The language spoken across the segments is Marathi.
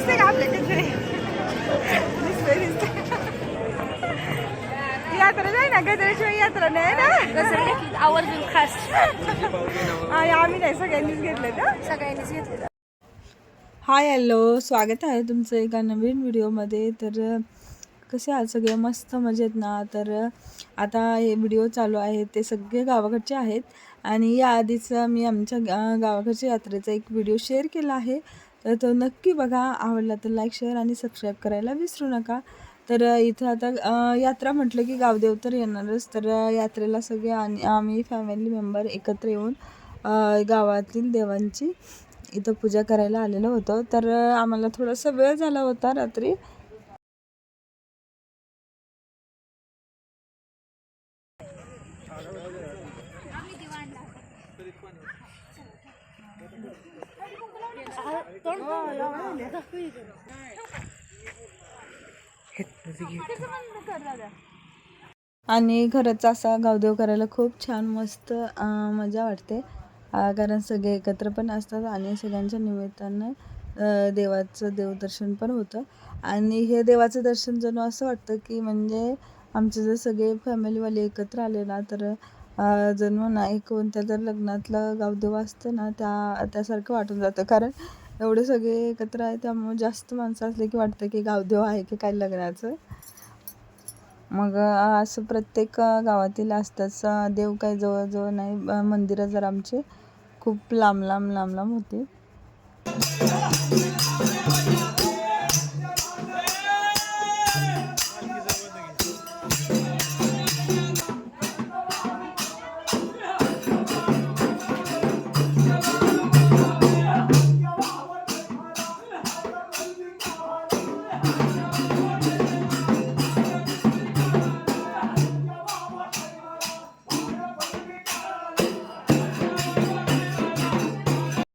दिसते का आपल्याकडे? यात्रा नाही ना, गजरेशिवाय यात्रा नाही ना. गजर आवर्जून खास आम्ही नाही, सगळ्यांनीच घेतले ना. सगळ्यांनीच घेतलेलं. हाय हॅलो, स्वागत आहे तुमचं एका नवीन व्हिडिओमध्ये. तर कसे आहात सगळे? मस्त मजेत ना. तर आता हे व्हिडिओ चालू आहे ते सगळे गावाकडचे आहेत आणि याआधीच मी आमच्या गावाकडच्या यात्रेचा एक व्हिडिओ शेअर केला आहे. तर तो नक्की बघा. आवडला तर लाईक, शेअर आणि सबस्क्राईब करायला विसरू नका. तर इथं आता यात्रा म्हटलं की गावदेव तर येणारच. तर यात्रेला सगळे आणि आम्ही फॅमिली मेंबर एकत्र येऊन गावातील देवांची इथं पूजा करायला आलेलो होतो. तर आम्हाला थोडासा वेळ झाला होता रात्री. आणि खरंच असा गावदेव करायला खूप छान मस्त मजा वाटते. कारण सगळे एकत्र पण असतात आणि सगळ्यांच्या निमित्तानं देवाचं देवदर्शन पण होतं. आणि हे देवाचं दर्शन जणू असं वाटतं की म्हणजे आमचे जर सगळे फॅमिलीवाले एकत्र आले ना, तर जणू नाही कोणत्या जर लग्नातलं गावदेव असतं ना त्यासारखं वाटून जातं. कारण एवढे सगळे एकत्र आहे, त्यामुळे जास्त माणसं असले की वाटतं की गावदेव आहे की काय लग्नाचं. मग असं प्रत्येक गावातील असताच देव काही जवळजवळ नाही. मंदिरं जर आमचे खूप लांब होते.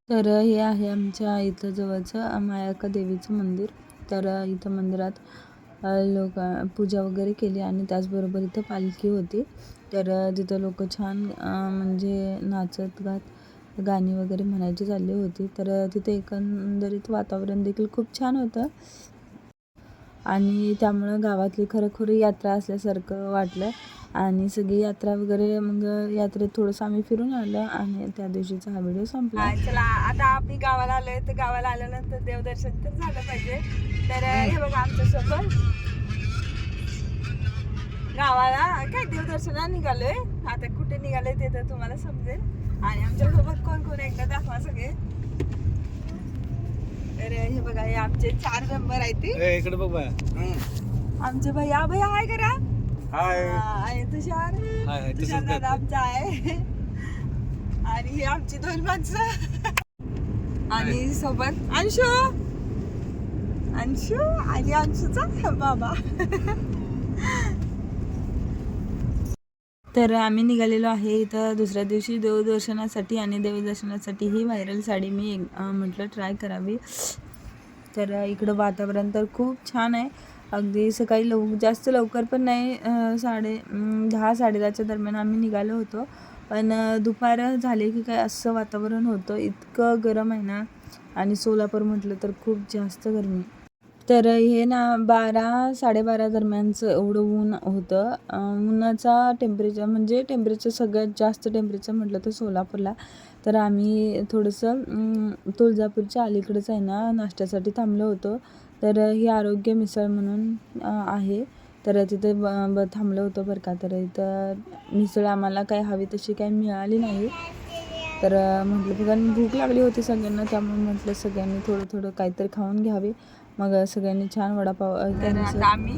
तर हे आहे आमच्या इथं जवळचं मायाक्का देवीचं मंदिर. तर इथं मंदिरात लोक पूजा वगैरे केली आणि त्याचबरोबर इथं पालखी होती. तर तिथं लोक छान म्हणजे नाचत गात गाणी वगैरे म्हणायची चालली होती. तर तिथे एकंदरीत वातावरण देखील खूप छान होतं आणि त्यामुळं गावातली खरोखर यात्रा असल्यासारखं वाटलं. आणि सगळी यात्रा वगैरे मग यात्रेत थोडंसं आम्ही फिरून आलो आणि त्या दिवशीचा हा व्हिडिओ संपला. चला आता आम्ही गावाला आलोय. तर गावाला आल्यानंतर देवदर्शन तर झालं पाहिजे. तर हे बघा आमच्यासोबत गावाला काय देवदर्शनाला निघालोय. आता कुठे निघालोय ते तर तुम्हाला समजेल. आणि आमच्यासोबत कोण कोण एकदा दाखवा सगळे. तर हे बघा, हे आमचे 4 मेंबर आहेत. इकडे बघ बाय. आमचे भैया आहे करा. हाय. आणि तुषार दादा आमचा आहे. आणि ही आमची 2 माणसं आणि सोबत अंशू आणि अंशूचा बाबा. तर आम्ही निघालेलो आहे इथं दुसऱ्या दिवशी देवदर्शनासाठी. आणि देवदर्शनासाठी ही व्हायरल साडी मी म्हटलं ट्राय करावी. तर इकडं वातावरण तर खूप छान आहे. अगदी सकाळी जास्त लवकर पण नाही, 10-10:30च्या दरम्यान आम्ही निघालो होतो. पण दुपार झाले की काय असं वातावरण होतं. इतकं गरम आहे ना. आणि सोलापूर म्हटलं तर खूप जास्त गरमी. तर हे ना 12-12:30 दरम्यानचं एवढं ऊन होतं. उन्हाचा टेम्परेचर सगळ्यात जास्त टेम्परेचर म्हटलं तर सोलापूरला. तर आम्ही थोडंसं तुळजापूरच्या अलीकडेच आहे ना नाश्त्यासाठी थांबलो होतो. तर ही आरोग्य मिसळ म्हणून आहे. तर तिथे थांबलो होतो बरं का. तर इथं मिसळ आम्हाला काय हवी तशी काही मिळाली नाही. तर म्हटलं बघा भूक लागली होती सगळ्यांना, त्यामुळे म्हटलं सगळ्यांनी थोडं काहीतरी खाऊन घ्यावे. मग सगळ्यांनी छान वडापाव. आता आम्ही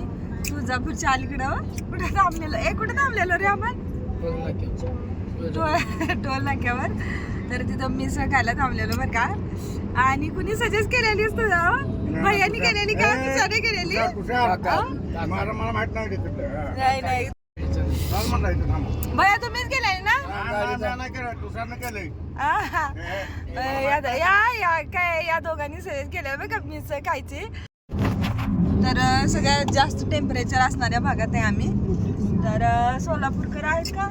तुळजापूरच्या अलीकडं कुठे थांबलेलो रे आपण? टोल नाक्यावर. तर तिथं मिसळ खायला थांबलेलो बरं का. आणि कुणी सजेस्ट केलेली तुझं भैयानी केलेली का मिसळ केलेली? नाही भैया तुम्हीच केलेली ना? या दोघांनी सजेस्ट केलं बघा मिसळ खायची. तर सगळ्यात जास्त टेम्परेचर असणाऱ्या भागात आहे आम्ही. तर सोलापूरकर आहेत का?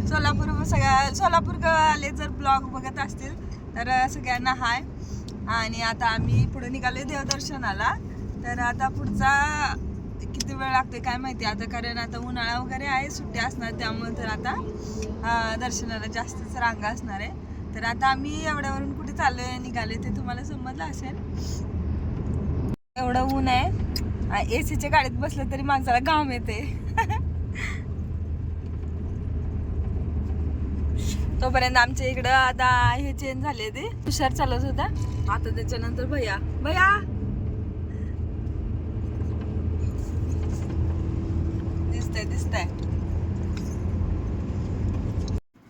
सोलापूर आले जर ब्लॉग बघत असतील तर सगळ्यांना हाय. आणि आता आम्ही पुढे निघालोय देवदर्शनाला. तर आता पुढचा किती वेळ लागतोय काय माहिती आता, कारण आता उन्हाळा वगैरे आहे, सुट्टी असणार त्यामुळे तर आता दर्शनाला जास्तच रांगा असणार आहे. तर आता आम्ही एवढ्यावरून कुठे चाललोय निघाले ते तुम्हाला समजलं असेल. एवढं ऊन आहे, एसीच्या गाडीत बसलं तरी माणसाला घाम येते. तोपर्यंत आमच्या इकडं आता हे चेंज झाले, ते तुषार चालत होता. आता त्याच्यानंतर भैया भैया दिसतंय.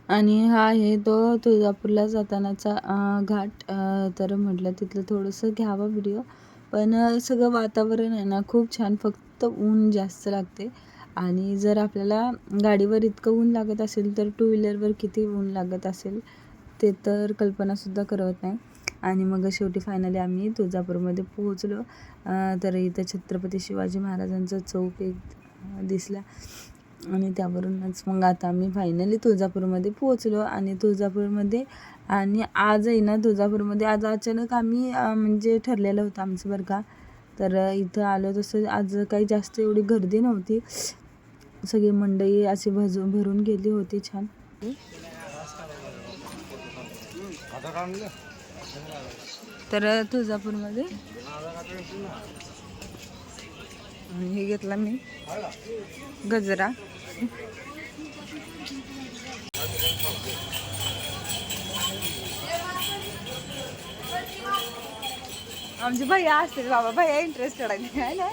आणि हा आहे तो तुळजापूरला जातानाचा घाट. तर म्हटलं तिथलं थोडंसं घ्यावं व्हिडिओ. पण सगळं वातावरण आहे ना खूप छान, फक्त ऊन जास्त लागते. आणि जर आपल्याला गाडीवर इतकं ऊन लागत असेल तर टू व्हीलरवर किती ऊन लागत असेल ते तर कल्पनासुद्धा करत नाही. आणि मग शेवटी फायनली आम्ही तुळजापूरमध्ये पोहोचलो. तर इथं छत्रपती शिवाजी महाराजांचा चौक एक दिसला आणि त्यावरूनच मग आता आम्ही फायनली तुळजापूरमध्ये पोहोचलो. आणि तुळजापूरमध्ये आणि आज आहे ना तुळजापूरमध्ये आज अचानक आम्ही म्हणजे ठरलेलं होतं आमचं बरं का. तर इथं आलो तसं आज काही जास्त एवढी गर्दी नव्हती, सगळी मंडई अशी भरून गेली होती छान. तर तुळजापूरमध्ये हे घेतला मी गजरा. आमचे भैया असतील बाबा, भैया इंटरेस्टेड आहे ना.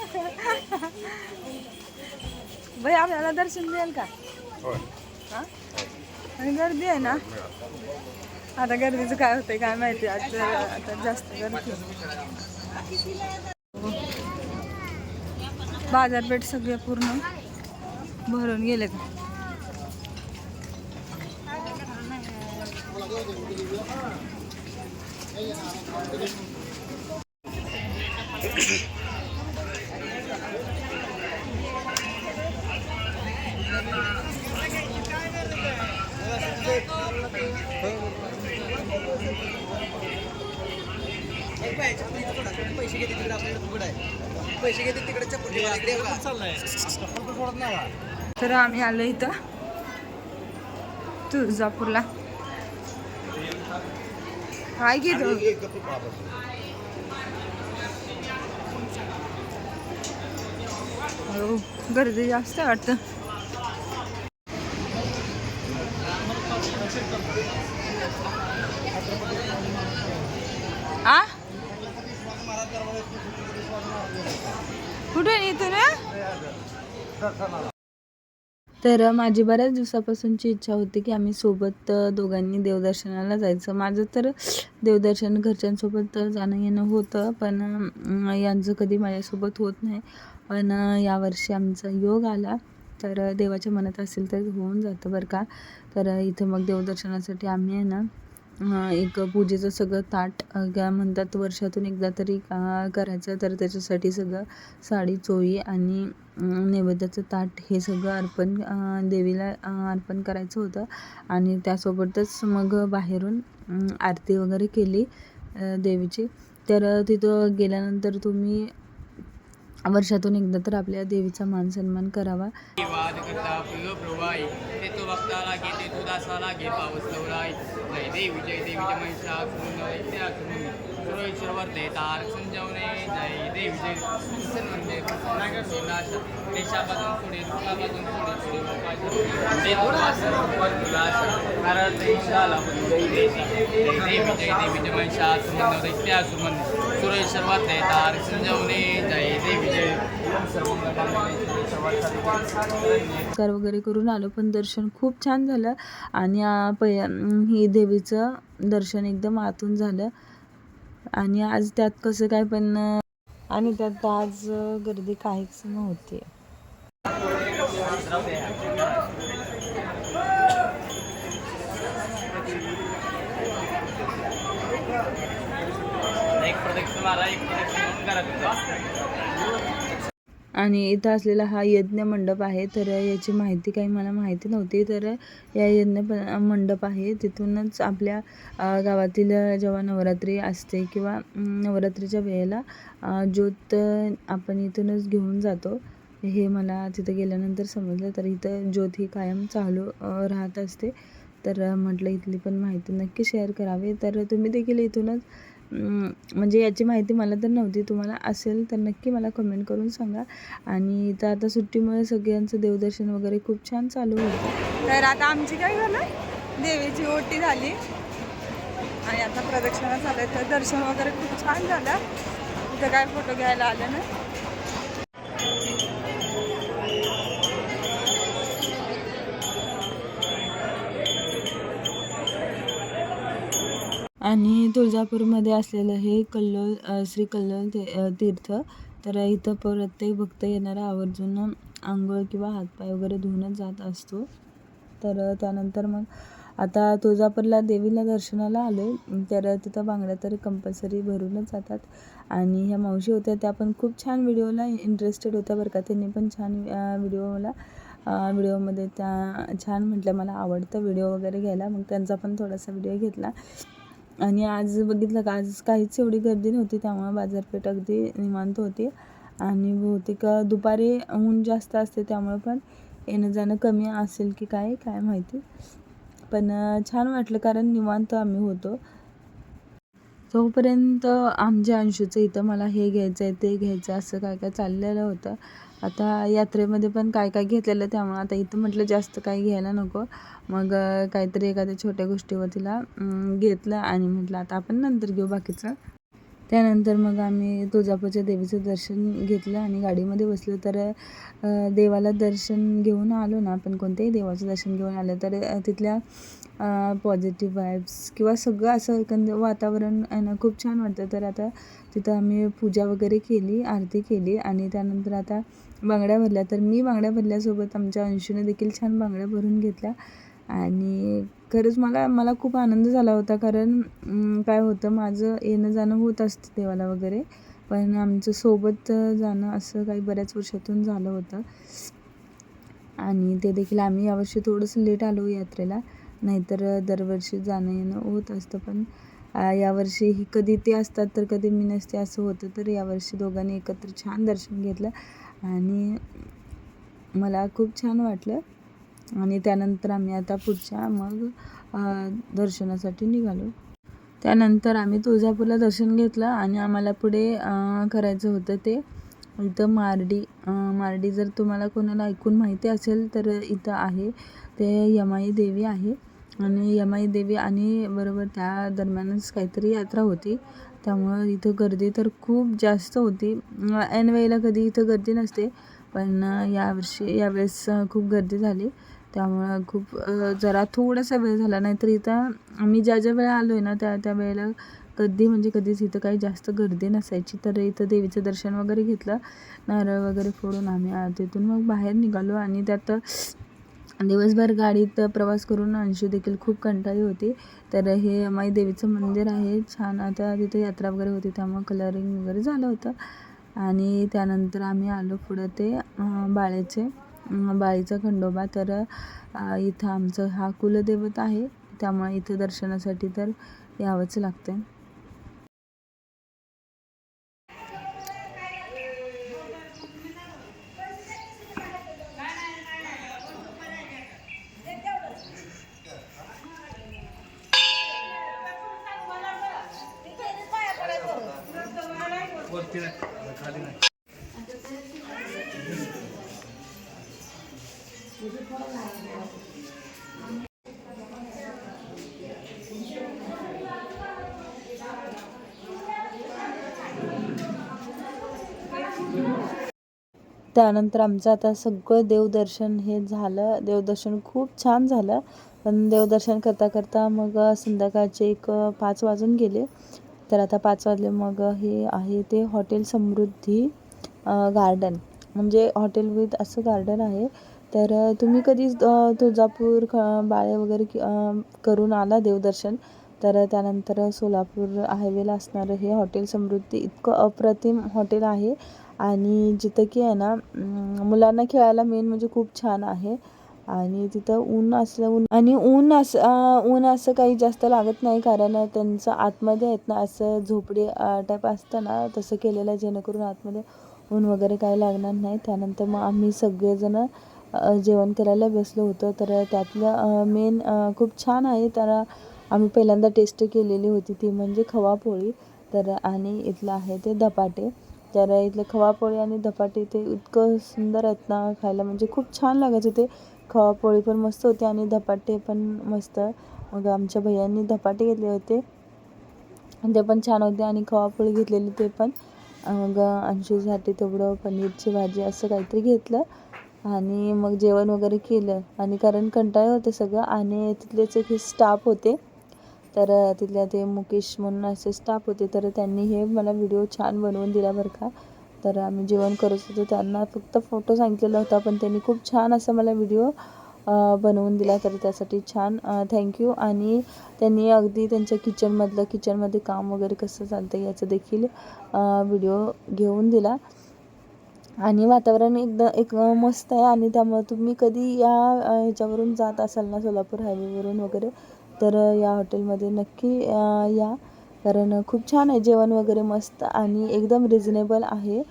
भैया आपल्याला दर्शन मिळेल का? हा, आणि गर्दी आहे ना, आता गर्दीचं काय होतंय काय माहिती. आता जास्त गर्दी, बाजारपेठ सगळे पूर्ण भरून गेले. तर आम्ही आलो इथं तुळजापूरला. काय घेतो हो, गर्दी जास्त वाटतं. आ कुठे इथून? तर माझी बऱ्याच दिवसापासूनची इच्छा होती की आम्ही सोबत दोघांनी देवदर्शनाला जायचं. माझं तर देवदर्शन घरच्यांसोबत जाणं येणं होतं, पण यांचं कधी माझ्यासोबत होत नाही. पण यावर्षी आमचा योग आला, तर देवाच्या मनात असेल तर होऊन जातं बरं का. तर इथं मग देवदर्शनासाठी आम्ही आहे ना एक पूजेचं सगळं ताट काय म्हणतात वर्षातून एकदा तरी करायचं. तर त्याच्यासाठी सगळं साडी चोळी आणि नैवेद्याचं ताट हे सगळं अर्पण देवीला अर्पण करायचं होतं. आणि त्यासोबतच मग बाहेरून आरती वगैरे केली देवीची. तर तिथं गेल्यानंतर तुम्ही वर्षातून एकदा तर आपल्या देवीचा मान सन्मान करावा. नमस्कार वगैरे करून आलो, पण दर्शन खूप छान झालं. आणि ही देवीचं दर्शन एकदम आतून झालं. आणि आज त्यात कसं काय पण आणि त्यात आज गर्दी काहीच नव्हती. आणि इथं असलेला हा यज्ञ मंडप आहे. तर याची माहिती काही मला माहिती नव्हती. तर या यज्ञ मंडप आहे, तिथूनच आपल्या गावातील जेव्हा नवरात्री असते किंवा नवरात्रीच्या वेळेला ज्योत आपण इथूनच घेऊन जातो, हे मला तिथं गेल्यानंतर समजलं. तर इथं ज्योत ही कायम चालू राहत असते. तर म्हटलं इथली पण माहिती नक्की शेअर करावी. तर तुम्ही देखील इथूनच म्हणजे याची माहिती मला तर नव्हती, तुम्हाला असेल तर नक्की मला कमेंट करून सांगा. आणि इथं आता सुट्टीमुळे सगळ्यांचं देवदर्शन वगैरे खूप छान चालू होतं. तर आता आमची काय झालं, देवीची ओटी झाली आणि आता प्रदक्षिणा झालं. तर दर्शन वगैरे खूप छान झालं. इथं काय फोटो घ्यायला आलं ना. आणि तुळजापूरमध्ये असलेलं हे कल्लोळ श्री कल्लोळ तीर्थ. तर इथं प्रत्येक भक्त येणारा आवर्जून आंघोळ किंवा हातपाय वगैरे धुवूनच जात असतो. तर त्यानंतर मग आता तुळजापूरला देवीला दर्शनाला आलो. तर तिथं बांगड्या तर कंपल्सरी भरूनच जातात. आणि ह्या मावशी होत्या, त्या पण खूप छान व्हिडिओला इंटरेस्टेड होत्या बरं का. त्यांनी पण छान व्हिडिओमध्ये त्या छान म्हटलं, मला आवडतं व्हिडिओ वगैरे घ्यायला. मग त्यांचा पण थोडासा व्हिडिओ घेतला. आणि आज बघितलं का, आज काहीच एवढी गर्दी नव्हती, त्यामुळे बाजारपेठ अगदी निवांत होती. आणि बहुतेक दुपारी ऊन जास्त असते, त्यामुळे पण येणं जाणं कमी असेल की काय माहिती. पण छान वाटलं, कारण निवांत आम्ही होतो. तोपर्यंत आमच्या अंशूचं इथं मला हे घ्यायचं आहे, ते घ्यायचं, असं काय चाललेलं होतं. आता यात्रेमध्ये पण काय घेतलेलं, त्यामुळे आता इथं म्हटलं जास्त काही घ्यायला नको. मग काहीतरी एखाद्या छोट्या गोष्टीवर तिला घेतलं आणि म्हटलं आता आपण नंतर घेऊ बाकीचं. त्यानंतर मग आम्ही तुळजापूरच्या देवीचं दर्शन घेतलं आणि गाडीमध्ये बसलो. तर देवाला दर्शन घेऊन आलो ना, आपण कोणत्याही देवाचं दर्शन घेऊन आलं तर तिथल्या पॉझिटिव्ह वाईब्स किंवा सगळं असं एकंदर वातावरण आहे ना, खूप छान वाटतं. तर आता तिथं आम्ही पूजा वगैरे केली, आरती केली आणि त्यानंतर आता बांगड्या भरल्या. तर मी बांगड्या भरल्यासोबत आमच्या अंशूने देखील छान बांगड्या भरून घेतल्या. आणि खरंच मला खूप आनंद झाला होता, कारण काय होतं, माझं येणं जाणं होत असतं देवाला वगैरे, पण आमचं सोबत जाणं असं काही बऱ्याच वर्षातून झालं होतं. आणि ते देखील आम्ही यावर्षी थोडंसं लेट आलो यात्रेला, नाहीतर दरवर्षी जाणं येणं होत असतं. पण यावर्षी ही कधी ते असतात तर कधी मी नसते, असं होतं. तर यावर्षी दोघांनी एकत्र छान दर्शन घेतलं आणि मला खूप छान वाटलं. आणि त्यानंतर आम्ही आता पुढच्या मग दर्शनासाठी निघालो. त्यानंतर आम्ही तुळजापूरला दर्शन घेतलं आणि आम्हाला पुढे करायचं होतं ते इथं मार्डी जर तुम्हाला कोणाला ऐकून माहिती असेल तर इथं आहे, ते यमाई देवी आहे. आणि यमाई देवी आणि बरोबर त्या दरम्यानच काहीतरी यात्रा होती, त्यामुळं इथं गर्दी तर खूप जास्त होती. ऐन वेळेला कधी इथं गर्दी नसते, पण यावेळेस खूप गर्दी झाली. त्यामुळं खूप जरा थोडासा वेळ झाला, नाहीतर इथं आम्ही ज्या वेळेला आलो आहे ना, त्या वेळेला कधीच इथं काही जास्त गर्दी नसायची. तर इथं देवीचं दर्शन वगैरे घेतलं, नारळ वगैरे फोडून आम्ही तिथून मग बाहेर निघालो. आणि त्यात दिवसभर गाडीत प्रवास करून अंशू देखील खूप कंटाळली होती. तर हे माई देवीचं मंदिर आहे छान, आता तिथं यात्रा वगैरे होती, त्यामुळे कलरिंग वगैरे झालं होतं. आणि त्यानंतर आम्ही आलो पुढं ते बाळीचा खंडोबा. तर इथं आमचं हा कुलदैवत आहे, त्यामुळे इथं दर्शनासाठी तर यावंच लागतं. त्यानंतर आमचं आता सगळं देवदर्शन हे झालं. देवदर्शन खूप छान झालं. पण देवदर्शन करता मग संध्याकाळचे 5 वाजून गेले. तर आता 5 वाजले. मग हे आहे ते हॉटेल समृद्धी गार्डन, म्हणजे हॉटेल विथ असं गार्डन आहे. तर तुम्ही कधी तुळजापूर बाळे वगैरे करून आला देवदर्शन, तर त्यानंतर सोलापूर हायवेला असणारं हे हॉटेल समृद्धी इतकं अप्रतिम हॉटेल आहे. आणि जिथं की आहे ना मुलांना खेळायला मेन म्हणजे खूप छान आहे. आणि तिथं ऊन असं काही जास्त लागत नाही, कारण त्यांचं आतमध्ये आहेत ना असं झोपडी टाईप असतं ना, तसं केलेलं आहे जेणेकरून आतमध्ये ऊन वगैरे काही लागणार नाही. त्यानंतर मग आम्ही सगळेजण जेवण करायला बसलो होतो. तर त्यातलं मेन खूप छान आहे. तर आम्ही पहिल्यांदा टेस्ट केलेली होती ती म्हणजे खवापोळी. तर आणि इथलं आहे ते धपाटे. तर इथलं खवापोळी आणि धपाटे ते इतकं सुंदर आहेत ना खायला, म्हणजे खूप छान लागायचे ते. खवापोळी पण मस्त होती आणि धपाटे पण मस्त. मग आमच्या भैयांनी धपाटे घेतले होते आणि ते पण छान होते, आणि खवापोळी घेतलेली ते पण. मग अंशूसाठी तेवढं पनीरची भाजी असं काहीतरी घेतलं आणि मग जेवण वगैरे केलं. आणि कारण कंटाळं होतं सगळं, आणि तिथलेच एक स्टाफ होते, तर तिथल्या ते मुकेश म्हणून असे स्टाफ होते, तर त्यांनी हे मला व्हिडिओ छान बनवून दिला बरं का. तर आम्ही जेवण करत होतो, त्यांना फक्त फोटो सांगितलेला होता, पण त्यांनी खूप छान असं मला व्हिडिओ बनवून दिला, तर त्यासाठी छान थँक्यू. आणि त्यांनी अगदी त्यांच्या किचनमध्ये काम वगैरे कसं चालतं याचं देखील व्हिडिओ घेऊन दिला. आणि वातावरण एक मस्त आहे, आणि त्यामुळे तुम्ही कधी या ह्याच्यावरून जात असाल ना सोलापूर हायवेवरून वगैरे, तर या हॉटेलमध्ये नक्की या, कारण खूप छान आहे. जेवण वगैरे मस्त आणि एकदम रिजनेबल आहे.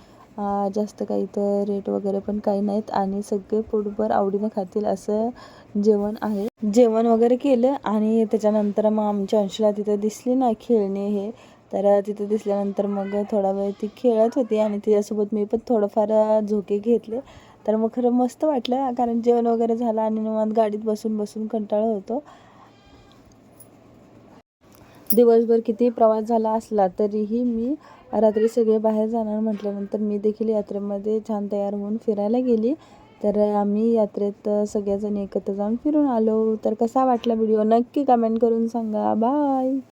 जास्त काही तर रेट वगैरे पण काही नाहीत, आणि सगळे पोटभर आवडीनं खातील असं जेवण आहे. जेवण वगैरे केलं आणि त्याच्यानंतर मग आमच्या अंशूला तिथं दिसली ना खेळणे हे, तर तिथे दिसल्यानंतर मग थोडा वेळ ती खेळत होती आणि तिच्यासोबत मी पण थोडंफार झोके घेतले. तर मग खरं मस्त वाटलं, कारण जेवण वगैरे झालं आणि निवांत गाडीत बसून कंटाळा होतो. दिवसभर किती प्रवास झाला असला तरीही मी रात्री सगळे बाहेर जाणार म्हटल्यानंतर मी देखील यात्रेमध्ये छान तयार होऊन फिरायला गेली. तर आम्ही यात्रेत सगळेजण एकत्र जाऊन फिरून आलो. तर कसा वाटला व्हिडिओ नक्की कमेंट करून सांगा. बाय.